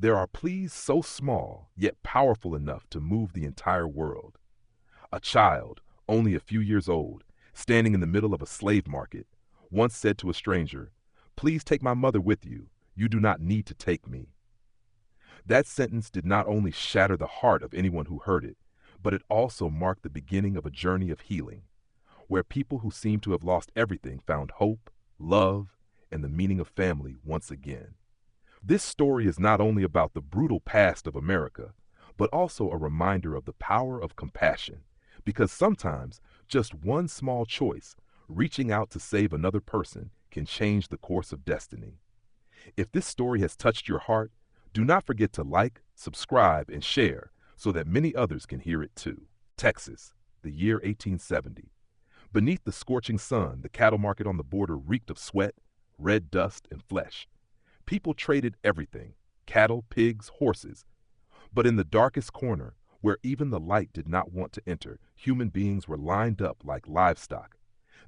There are pleas so small, yet powerful enough to move the entire world. A child, only a few years old, standing in the middle of a slave market, once said to a stranger, "Please take my mother with you. You do not need to take me." That sentence did not only shatter the heart of anyone who heard it, but it also marked the beginning of a journey of healing, where people who seemed to have lost everything found hope, love, and the meaning of family once again. This story is not only about the brutal past of America, but also a reminder of the power of compassion, because sometimes just one small choice, reaching out to save another person, can change the course of destiny. If this story has touched your heart, do not forget to like, subscribe, and share so that many others can hear it too. Texas, the year 1870. Beneath the scorching sun, the cattle market on the border reeked of sweat, red dust, and flesh. People traded everything: cattle, pigs, horses. But in the darkest corner, where even the light did not want to enter, human beings were lined up like livestock.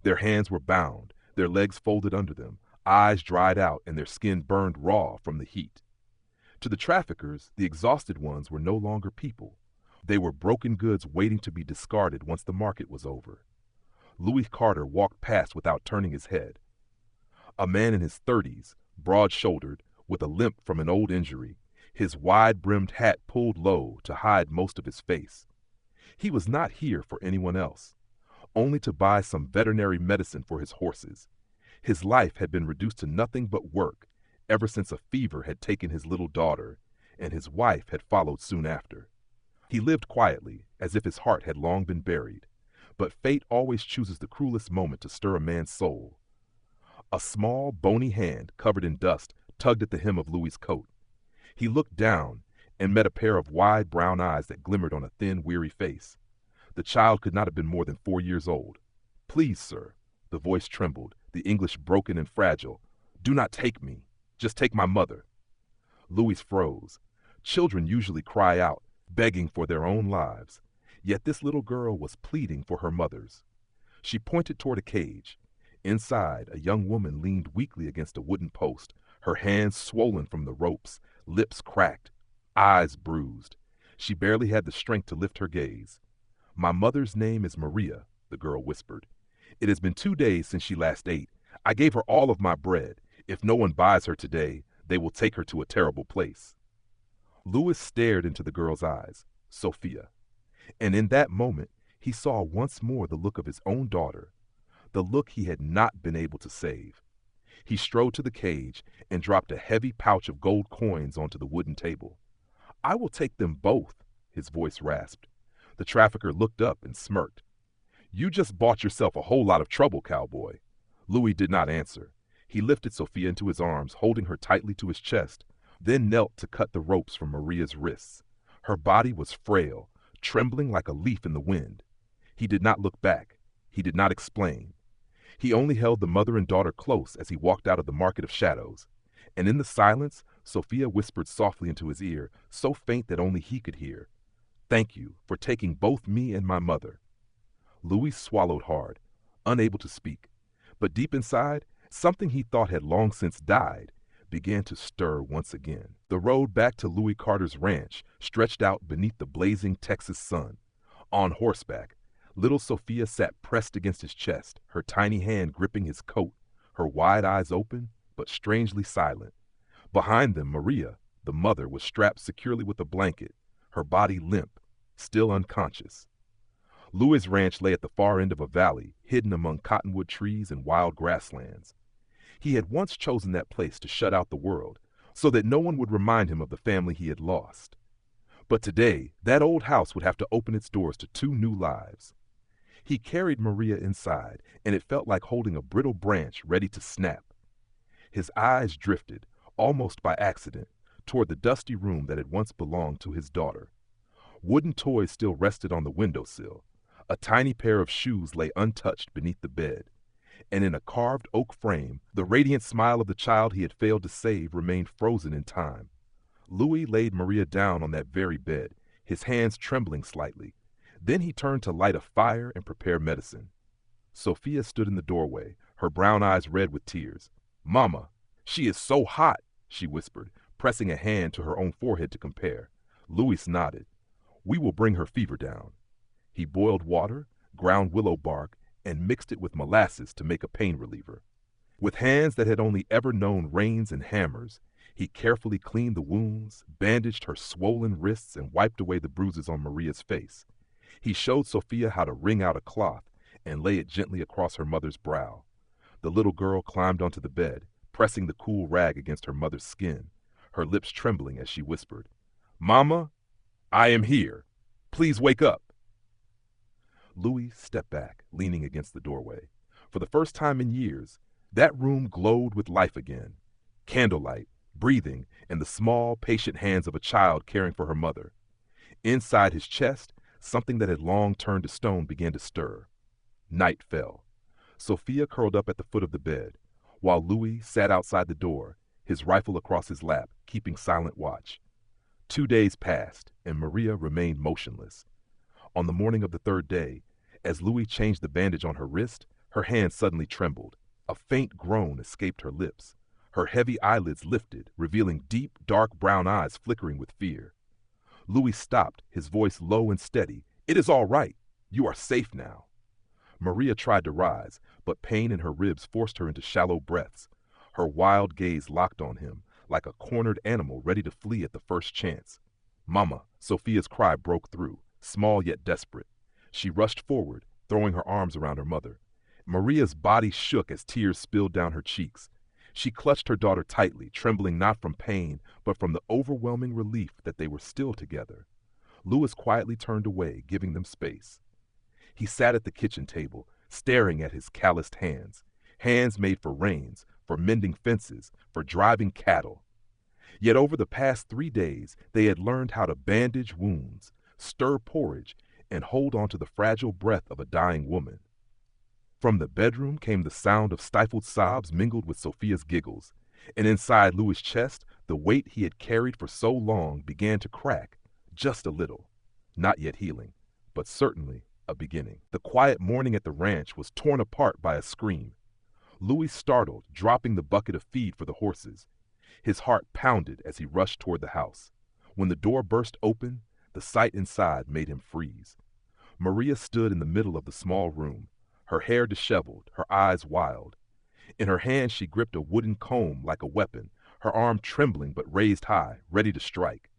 Their hands were bound, their legs folded under them, eyes dried out, and their skin burned raw from the heat. To the traffickers, the exhausted ones were no longer people. They were broken goods waiting to be discarded once the market was over. Louis Carter walked past without turning his head. A man in his 30s, broad-shouldered, with a limp from an old injury, his wide-brimmed hat pulled low to hide most of his face. He was not here for anyone else, only to buy some veterinary medicine for his horses. His life had been reduced to nothing but work ever since a fever had taken his little daughter, and his wife had followed soon after. He lived quietly, as if his heart had long been buried, but fate always chooses the cruelest moment to stir a man's soul. A small, bony hand, covered in dust, tugged at the hem of Louis's coat. He looked down and met a pair of wide brown eyes that glimmered on a thin, weary face. The child could not have been more than 4 years old. "Please, sir," the voice trembled, the English broken and fragile. "Do not take me. Just take my mother." Louis froze. Children usually cry out, begging for their own lives. Yet this little girl was pleading for her mother's. She pointed toward a cage. Inside, a young woman leaned weakly against a wooden post, her hands swollen from the ropes, lips cracked, eyes bruised. She barely had the strength to lift her gaze. "My mother's name is Maria," the girl whispered. "It has been 2 days since she last ate. I gave her all of my bread. If no one buys her today, they will take her to a terrible place." Louis stared into the girl's eyes, Sophia, and in that moment he saw once more the look of his own daughter, the look he had not been able to save. He strode to the cage and dropped a heavy pouch of gold coins onto the wooden table. "I will take them both," his voice rasped. The trafficker looked up and smirked. "You just bought yourself a whole lot of trouble, cowboy." Louis did not answer. He lifted Sophia into his arms, holding her tightly to his chest, then knelt to cut the ropes from Maria's wrists. Her body was frail, trembling like a leaf in the wind. He did not look back. He did not explain. He only held the mother and daughter close as he walked out of the market of shadows. And in the silence, Sophia whispered softly into his ear, so faint that only he could hear, "Thank you for taking both me and my mother." Louis swallowed hard, unable to speak. But deep inside, something he thought had long since died began to stir once again. The road back to Louis Carter's ranch stretched out beneath the blazing Texas sun. On horseback, little Sophia sat pressed against his chest, her tiny hand gripping his coat, her wide eyes open, but strangely silent. Behind them, Maria, the mother, was strapped securely with a blanket, her body limp, still unconscious. Louis' ranch lay at the far end of a valley, hidden among cottonwood trees and wild grasslands. He had once chosen that place to shut out the world, so that no one would remind him of the family he had lost. But today, that old house would have to open its doors to 2 new lives. He carried Maria inside, and it felt like holding a brittle branch ready to snap. His eyes drifted, almost by accident, toward the dusty room that had once belonged to his daughter. Wooden toys still rested on the windowsill. A tiny pair of shoes lay untouched beneath the bed. And in a carved oak frame, the radiant smile of the child he had failed to save remained frozen in time. Louis laid Maria down on that very bed, his hands trembling slightly. Then he turned to light a fire and prepare medicine. Sophia stood in the doorway, her brown eyes red with tears. "Mama, she is so hot," she whispered. pressing a hand to her own forehead to compare. Louis nodded. We will bring her fever down. He boiled water, ground willow bark, and mixed it with molasses to make a pain reliever. With hands that had only ever known reins and hammers, he carefully cleaned the wounds, bandaged her swollen wrists, and wiped away the bruises on Maria's face. He showed Sophia how to wring out a cloth and lay it gently across her mother's brow. The little girl climbed onto the bed, pressing the cool rag against her mother's skin, her lips trembling as she whispered, "Mama, I am here. Please wake up." Louis stepped back, leaning against the doorway. For the first time in years, that room glowed with life again. Candlelight, breathing, and the small, patient hands of a child caring for her mother. Inside his chest, something that had long turned to stone began to stir. Night fell. Sophia curled up at the foot of the bed, while Louis sat outside the door, his rifle across his lap, keeping silent watch. 2 days passed, and Maria remained motionless. On the morning of the third day, as Louis changed the bandage on her wrist, her hand suddenly trembled. A faint groan escaped her lips. Her heavy eyelids lifted, revealing deep, dark brown eyes flickering with fear. Louis stopped, his voice low and steady. "It is all right. You are safe now." Maria tried to rise, but pain in her ribs forced her into shallow breaths. Her wild gaze locked on him, like a cornered animal ready to flee at the first chance. "Mama," Sophia's cry broke through, small yet desperate. She rushed forward, throwing her arms around her mother. Maria's body shook as tears spilled down her cheeks. She clutched her daughter tightly, trembling not from pain, but from the overwhelming relief that they were still together. Louis quietly turned away, giving them space. He sat at the kitchen table, staring at his calloused hands, hands made for reins, for mending fences, for driving cattle. Yet over the past 3 days, they had learned how to bandage wounds, stir porridge, and hold on to the fragile breath of a dying woman. From the bedroom came the sound of stifled sobs mingled with Sophia's giggles, and inside Louis' chest, the weight he had carried for so long began to crack, just a little. Not yet healing, but certainly a beginning. The quiet morning at the ranch was torn apart by a scream. Louis startled, dropping the bucket of feed for the horses. His heart pounded as he rushed toward the house. When the door burst open, the sight inside made him freeze. Maria stood in the middle of the small room, her hair disheveled, her eyes wild. In her hand she gripped a wooden comb like a weapon, her arm trembling but raised high, ready to strike.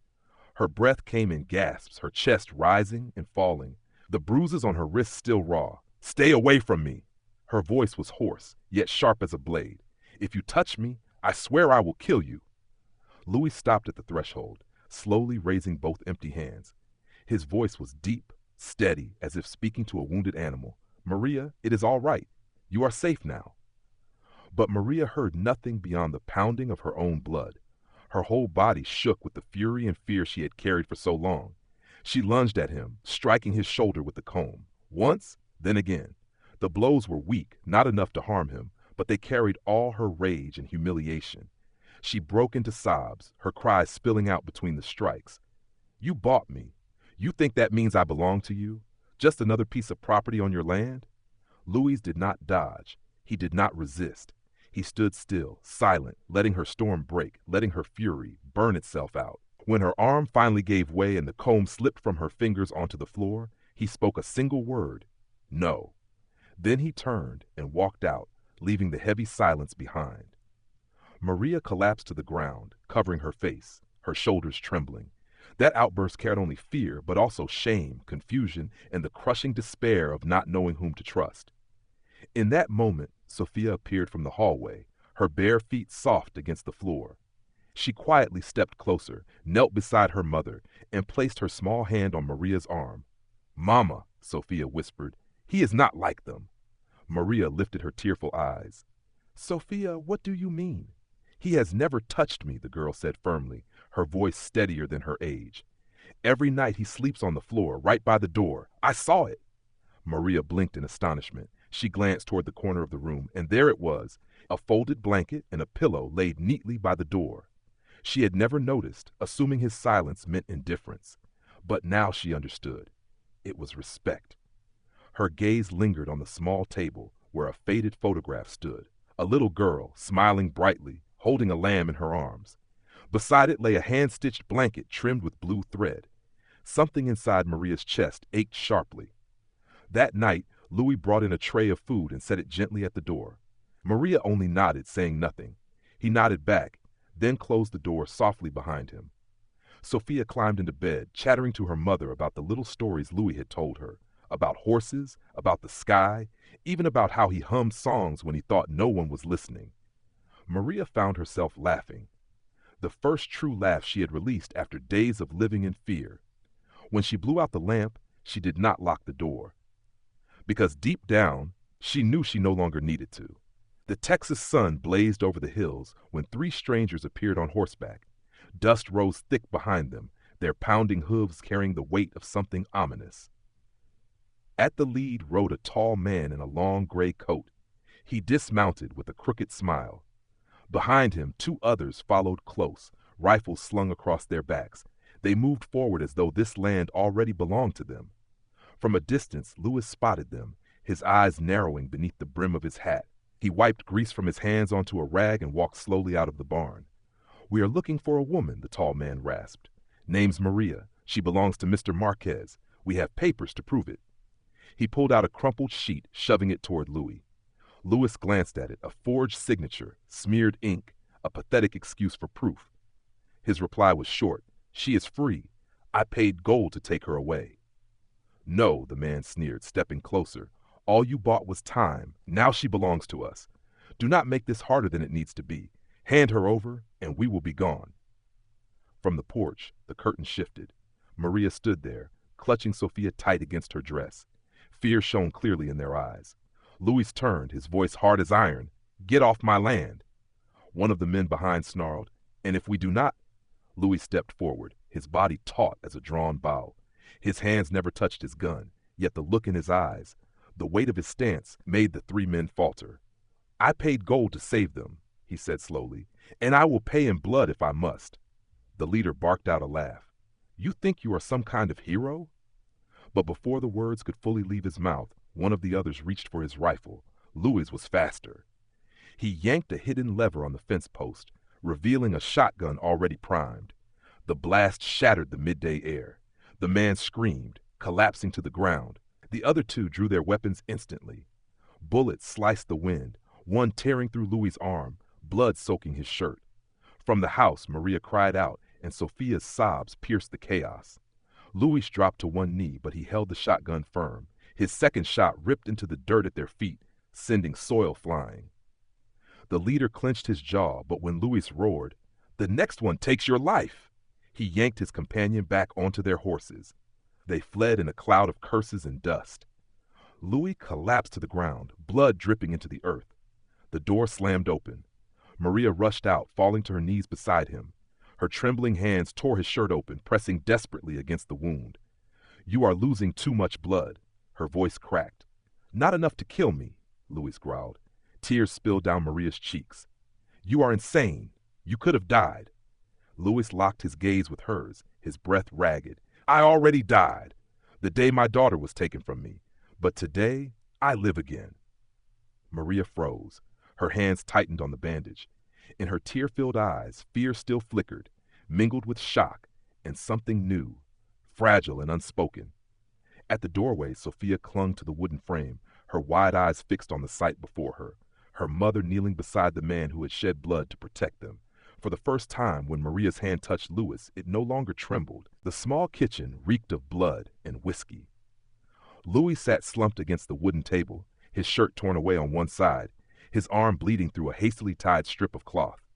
Her breath came in gasps, her chest rising and falling, the bruises on her wrists still raw. "Stay away from me!" Her voice was hoarse, yet sharp as a blade. "If you touch me, I swear I will kill you." Louis stopped at the threshold, slowly raising both empty hands. His voice was deep, steady, as if speaking to a wounded animal. "Maria, it is all right. You are safe now." But Maria heard nothing beyond the pounding of her own blood. Her whole body shook with the fury and fear she had carried for so long. She lunged at him, striking his shoulder with the comb. Once, then again. The blows were weak, not enough to harm him, but they carried all her rage and humiliation. She broke into sobs, her cries spilling out between the strikes. "You bought me. You think that means I belong to you? Just another piece of property on your land?" Louis did not dodge. He did not resist. He stood still, silent, letting her storm break, letting her fury burn itself out. When her arm finally gave way and the comb slipped from her fingers onto the floor, he spoke a single word: "No." Then he turned and walked out, leaving the heavy silence behind. Maria collapsed to the ground, covering her face, her shoulders trembling. That outburst carried only fear, but also shame, confusion, and the crushing despair of not knowing whom to trust. In that moment, Sophia appeared from the hallway, her bare feet soft against the floor. She quietly stepped closer, knelt beside her mother, and placed her small hand on Maria's arm. "Mama," Sophia whispered, "he is not like them." Maria lifted her tearful eyes. "Sophia, what do you mean?" "He has never touched me," the girl said firmly, her voice steadier than her age. "Every night he sleeps on the floor, right by the door. I saw it." Maria blinked in astonishment. She glanced toward the corner of the room, and there it was, a folded blanket and a pillow laid neatly by the door. She had never noticed, assuming his silence meant indifference. But now she understood. It was respect. Her gaze lingered on the small table where a faded photograph stood, a little girl, smiling brightly, holding a lamb in her arms. Beside it lay a hand-stitched blanket trimmed with blue thread. Something inside Maria's chest ached sharply. That night, Louis brought in a tray of food and set it gently at the door. Maria only nodded, saying nothing. He nodded back, then closed the door softly behind him. Sophia climbed into bed, chattering to her mother about the little stories Louis had told her, about horses, about the sky, even about how he hummed songs when he thought no one was listening. Maria found herself laughing, the first true laugh she had released after days of living in fear. When she blew out the lamp, she did not lock the door, because deep down, she knew she no longer needed to. The Texas sun blazed over the hills when three strangers appeared on horseback. Dust rose thick behind them, their pounding hooves carrying the weight of something ominous. At the lead rode a tall man in a long gray coat. He dismounted with a crooked smile. Behind him, two others followed close, rifles slung across their backs. They moved forward as though this land already belonged to them. From a distance, Louis spotted them, his eyes narrowing beneath the brim of his hat. He wiped grease from his hands onto a rag and walked slowly out of the barn. "We are looking for a woman," the tall man rasped. "Name's Maria. She belongs to Mr. Marquez. We have papers to prove it." He pulled out a crumpled sheet, shoving it toward Louis. Louis glanced at it, a forged signature, smeared ink, a pathetic excuse for proof. His reply was short. "She is free. I paid gold to take her away." "No," the man sneered, stepping closer. "All you bought was time. Now she belongs to us. Do not make this harder than it needs to be. Hand her over, and we will be gone." From the porch, the curtain shifted. Maria stood there, clutching Sophia tight against her dress. Fear shone clearly in their eyes. Louis turned, his voice hard as iron. "Get off my land." One of the men behind snarled, "And if we do not?" Louis stepped forward, his body taut as a drawn bow. His hands never touched his gun, yet the look in his eyes, the weight of his stance, made the three men falter. "I paid gold to save them," he said slowly, "and I will pay in blood if I must." The leader barked out a laugh. "You think you are some kind of hero?" But before the words could fully leave his mouth, one of the others reached for his rifle. Louis was faster. He yanked a hidden lever on the fence post, revealing a shotgun already primed. The blast shattered the midday air. The man screamed, collapsing to the ground. The other two drew their weapons instantly. Bullets sliced the wind, one tearing through Louis's arm, blood soaking his shirt. From the house, Maria cried out, and Sophia's sobs pierced the chaos. Louis dropped to one knee, but he held the shotgun firm. His second shot ripped into the dirt at their feet, sending soil flying. The leader clenched his jaw, but when Louis roared, "The next one takes your life!" he yanked his companion back onto their horses. They fled in a cloud of curses and dust. Louis collapsed to the ground, blood dripping into the earth. The door slammed open. Maria rushed out, falling to her knees beside him. Her trembling hands tore his shirt open, pressing desperately against the wound. "You are losing too much blood." Her voice cracked. "Not enough to kill me," Louis growled. Tears spilled down Maria's cheeks. "You are insane. You could have died." Louis locked his gaze with hers, his breath ragged. "I already died, the day my daughter was taken from me. But today, I live again." Maria froze. Her hands tightened on the bandage. In her tear-filled eyes, fear still flickered, mingled with shock and something new, fragile and unspoken. At the doorway, Sophia clung to the wooden frame, her wide eyes fixed on the sight before her, her mother kneeling beside the man who had shed blood to protect them. For the first time, when Maria's hand touched Louis, it no longer trembled. The small kitchen reeked of blood and whiskey. Louis sat slumped against the wooden table, his shirt torn away on one side, his arm bleeding through a hastily tied strip of cloth.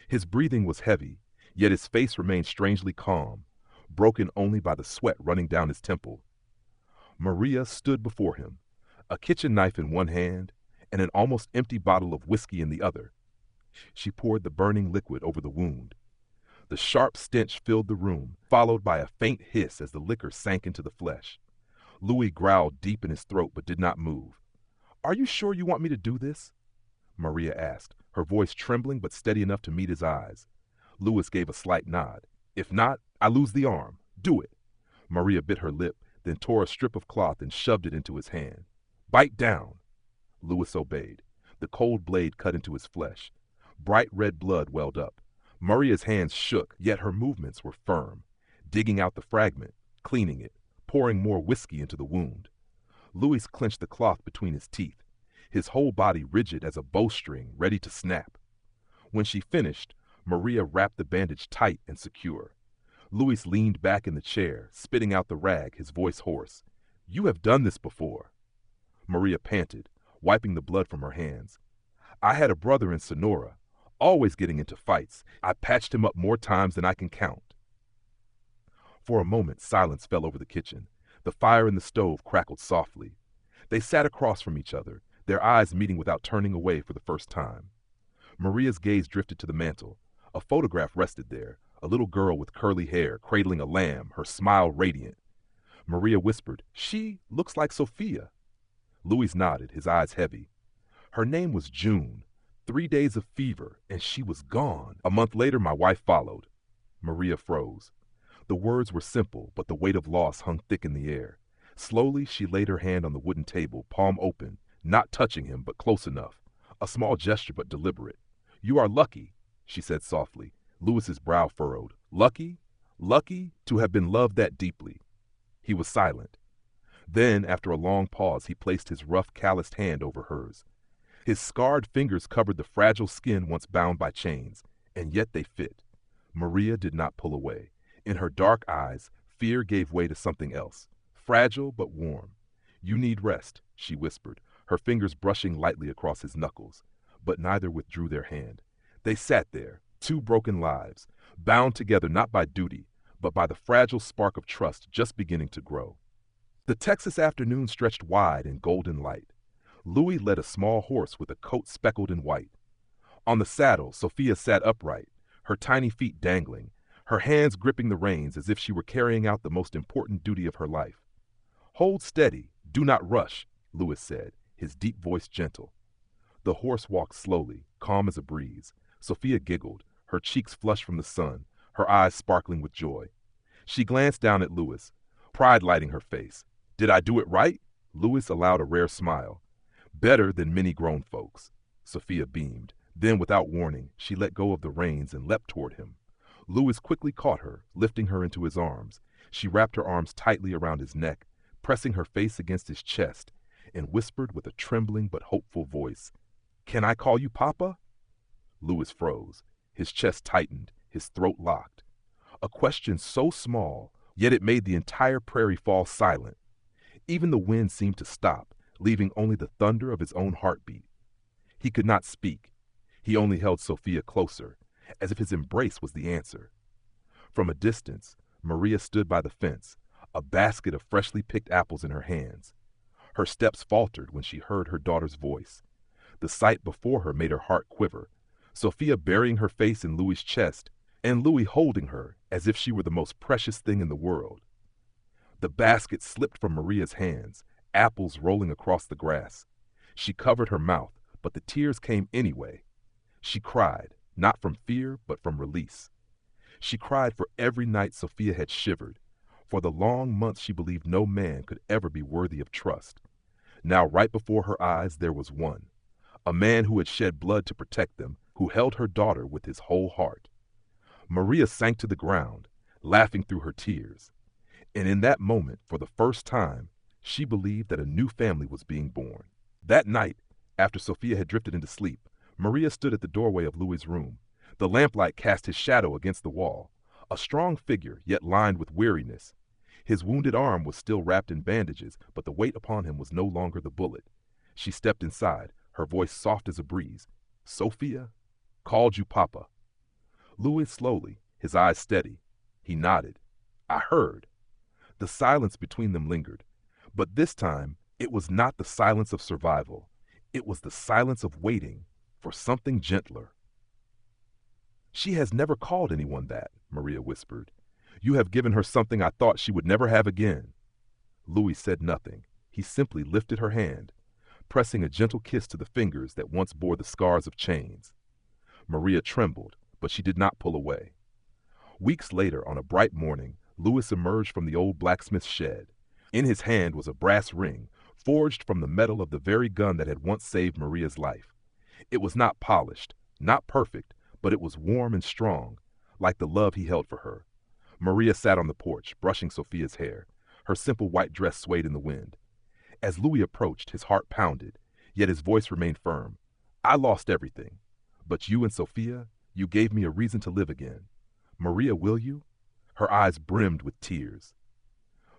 His breathing was heavy, yet his face remained strangely calm, broken only by the sweat running down his temple. Maria stood before him, a kitchen knife in one hand and an almost empty bottle of whiskey in the other. She poured the burning liquid over the wound. The sharp stench filled the room, followed by a faint hiss as the liquor sank into the flesh. Louis growled deep in his throat but did not move. "Are you sure you want me to do this?" Maria asked, her voice trembling but steady enough to meet his eyes. Louis gave a slight nod. "If not, I lose the arm. Do it." Maria bit her lip, then tore a strip of cloth and shoved it into his hand. "Bite down." Louis obeyed. The cold blade cut into his flesh. Bright red blood welled up. Maria's hands shook, yet her movements were firm, digging out the fragment, cleaning it, pouring more whiskey into the wound. Louis clenched the cloth between his teeth, his whole body rigid as a bowstring ready to snap. When she finished, Maria wrapped the bandage tight and secure. Louis leaned back in the chair, spitting out the rag, his voice hoarse. "You have done this before." Maria panted, wiping the blood from her hands. "I had a brother in Sonora, always getting into fights. I patched him up more times than I can count." For a moment, silence fell over the kitchen. The fire in the stove crackled softly. They sat across from each other, their eyes meeting without turning away for the first time. Maria's gaze drifted to the mantel. A photograph rested there, a little girl with curly hair, cradling a lamb, her smile radiant. Maria whispered, "She looks like Sophia." Louis nodded, his eyes heavy. "Her name was June. 3 days of fever, and she was gone. A month later, my wife followed." Maria froze. The words were simple, but the weight of loss hung thick in the air. Slowly, she laid her hand on the wooden table, palm open, not touching him, but close enough. A small gesture, but deliberate. "You are lucky," she said softly. Louis's brow furrowed. "Lucky? Lucky to have been loved that deeply." He was silent. Then, after a long pause, he placed his rough, calloused hand over hers. His scarred fingers covered the fragile skin once bound by chains, and yet they fit. Maria did not pull away. In her dark eyes, fear gave way to something else, fragile but warm. "You need rest," she whispered, her fingers brushing lightly across his knuckles. But neither withdrew their hand. They sat there, two broken lives, bound together not by duty, but by the fragile spark of trust just beginning to grow. The Texas afternoon stretched wide in golden light. Louis led a small horse with a coat speckled in white. On the saddle, Sophia sat upright, her tiny feet dangling, her hands gripping the reins as if she were carrying out the most important duty of her life. "Hold steady, do not rush," Louis said, his deep voice gentle. The horse walked slowly, calm as a breeze. Sophia giggled, her cheeks flushed from the sun, her eyes sparkling with joy. She glanced down at Louis, pride lighting her face. "Did I do it right?" Louis allowed a rare smile. "Better than many grown folks." Sophia beamed. Then, without warning, she let go of the reins and leapt toward him. Louis quickly caught her, lifting her into his arms. She wrapped her arms tightly around his neck, pressing her face against his chest, and whispered with a trembling but hopeful voice, "Can I call you Papa?" Louis froze. His chest tightened, his throat locked. A question so small, yet it made the entire prairie fall silent. Even the wind seemed to stop, leaving only the thunder of his own heartbeat. He could not speak. He only held Sophia closer, as if his embrace was the answer. From a distance, Maria stood by the fence, a basket of freshly picked apples in her hands. Her steps faltered when she heard her daughter's voice. The sight before her made her heart quiver. Sophia burying her face in Louis's chest, and Louis holding her as if she were the most precious thing in the world. The basket slipped from Maria's hands, apples rolling across the grass. She covered her mouth, but the tears came anyway. She cried, not from fear, but from release. She cried for every night Sophia had shivered, for the long months she believed no man could ever be worthy of trust. Now right before her eyes there was one, a man who had shed blood to protect them, who held her daughter with his whole heart. Maria sank to the ground, laughing through her tears. And in that moment, for the first time, she believed that a new family was being born. That night, after Sophia had drifted into sleep, Maria stood at the doorway of Louis's room. The lamplight cast his shadow against the wall, a strong figure, yet lined with weariness. His wounded arm was still wrapped in bandages, but the weight upon him was no longer the bullet. She stepped inside, her voice soft as a breeze. "Sophia, called you Papa." Louis slowly, his eyes steady. He nodded. "I heard." The silence between them lingered, but this time it was not the silence of survival. It was the silence of waiting for something gentler. "She has never called anyone that," Maria whispered. "You have given her something I thought she would never have again." Louis said nothing. He simply lifted her hand, pressing a gentle kiss to the fingers that once bore the scars of chains. Maria trembled, but she did not pull away. Weeks later, on a bright morning, Louis emerged from the old blacksmith's shed. In his hand was a brass ring, forged from the metal of the very gun that had once saved Maria's life. It was not polished, not perfect, but it was warm and strong, like the love he held for her. Maria sat on the porch, brushing Sophia's hair. Her simple white dress swayed in the wind. As Louis approached, his heart pounded, yet his voice remained firm. I lost everything, but you and Sophia, you gave me a reason to live again. Maria, will you? Her eyes brimmed with tears.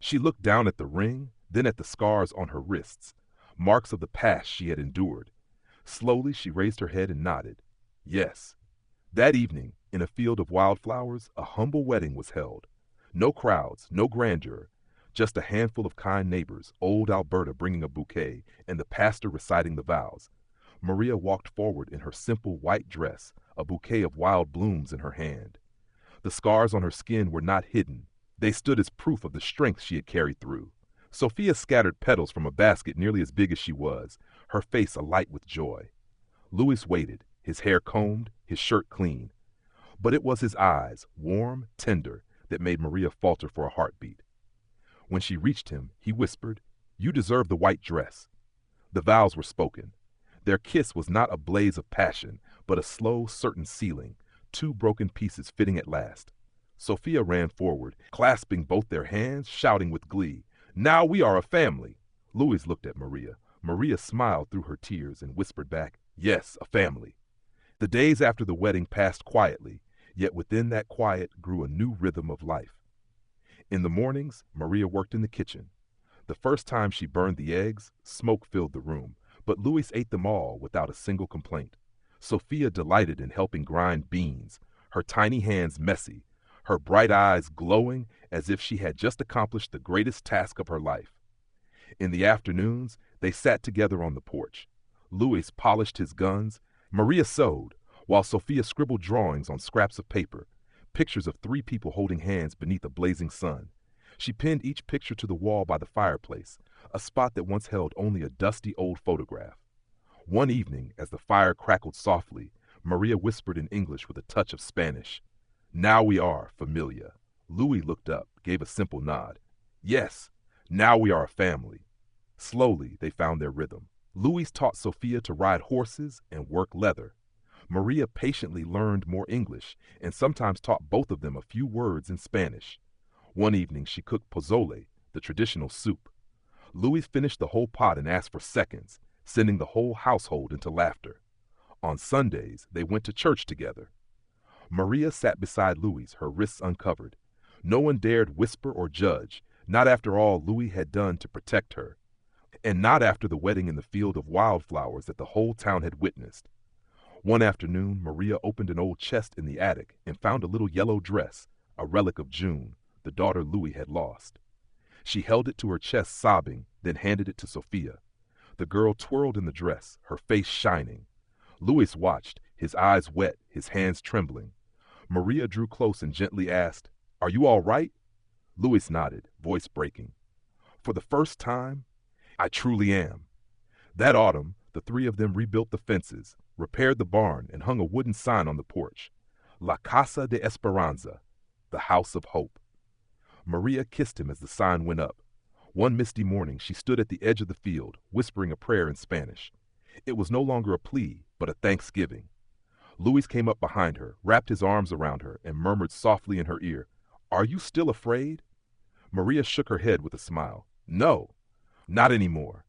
She looked down at the ring, then at the scars on her wrists, marks of the past she had endured. Slowly she raised her head and nodded. Yes. That evening, in a field of wildflowers, a humble wedding was held. No crowds, no grandeur, just a handful of kind neighbors, old Alberta bringing a bouquet, and the pastor reciting the vows. Maria walked forward in her simple white dress, a bouquet of wild blooms in her hand. The scars on her skin were not hidden. They stood as proof of the strength she had carried through. Sophia scattered petals from a basket nearly as big as she was, her face alight with joy. Louis waited, his hair combed, his shirt clean. But it was his eyes, warm, tender, that made Maria falter for a heartbeat. When she reached him, he whispered, You deserve the white dress. The vows were spoken. Their kiss was not a blaze of passion, but a slow, certain sealing, two broken pieces fitting at last. Sophia ran forward, clasping both their hands, shouting with glee, Now we are a family. Louis looked at Maria. Maria smiled through her tears and whispered back, Yes, a family. The days after the wedding passed quietly, yet within that quiet grew a new rhythm of life. In the mornings, Maria worked in the kitchen. The first time she burned the eggs, smoke filled the room, but Louis ate them all without a single complaint. Sophia delighted in helping grind beans, her tiny hands messy, her bright eyes glowing as if she had just accomplished the greatest task of her life. In the afternoons, they sat together on the porch. Louis polished his guns, Maria sewed, while Sophia scribbled drawings on scraps of paper, pictures of three people holding hands beneath a blazing sun. She pinned each picture to the wall by the fireplace, a spot that once held only a dusty old photograph. One evening, as the fire crackled softly, Maria whispered in English with a touch of Spanish, Now we are familia. Louis looked up, gave a simple nod. Yes, now we are a family. Slowly, they found their rhythm. Louis taught Sophia to ride horses and work leather. Maria patiently learned more English and sometimes taught both of them a few words in Spanish. One evening she cooked pozole, the traditional soup. Louis finished the whole pot and asked for seconds, sending the whole household into laughter. On Sundays, they went to church together. Maria sat beside Louis, her wrists uncovered. No one dared whisper or judge, not after all Louis had done to protect her, and not after the wedding in the field of wildflowers that the whole town had witnessed. One afternoon, Maria opened an old chest in the attic and found a little yellow dress, a relic of June, the daughter Louis had lost. She held it to her chest sobbing, then handed it to Sophia. The girl twirled in the dress, her face shining. Louis watched, his eyes wet, his hands trembling. Maria drew close and gently asked, Are you all right? Louis nodded, voice breaking. For the first time, I truly am. That autumn, the three of them rebuilt the fences, repaired the barn, and hung a wooden sign on the porch. La Casa de Esperanza, the House of Hope. Maria kissed him as the sign went up. One misty morning, she stood at the edge of the field, whispering a prayer in Spanish. It was no longer a plea, but a thanksgiving. Louis came up behind her, wrapped his arms around her, and murmured softly in her ear, Are you still afraid? Maria shook her head with a smile. No, not anymore.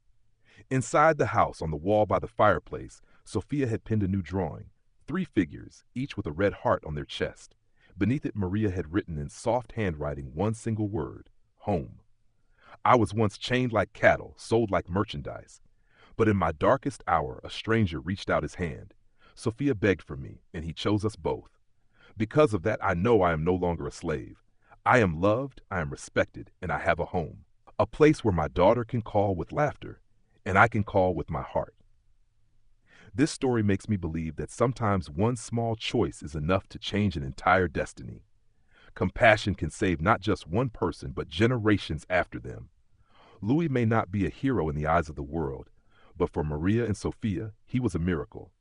Inside the house, on the wall by the fireplace, Sophia had pinned a new drawing, 3 figures, each with a red heart on their chest. Beneath it, Maria had written in soft handwriting one single word, home. I was once chained like cattle, sold like merchandise. But in my darkest hour, a stranger reached out his hand. Sophia begged for me, and he chose us both. Because of that, I know I am no longer a slave. I am loved, I am respected, and I have a home. A place where my daughter can call with laughter, and I can call with my heart. This story makes me believe that sometimes one small choice is enough to change an entire destiny. Compassion can save not just one person, but generations after them. Louis may not be a hero in the eyes of the world, but for Maria and Sophia, he was a miracle.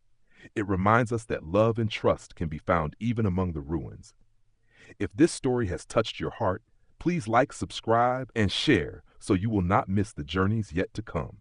It reminds us that love and trust can be found even among the ruins. If this story has touched your heart, please like, subscribe, and share so you will not miss the journeys yet to come.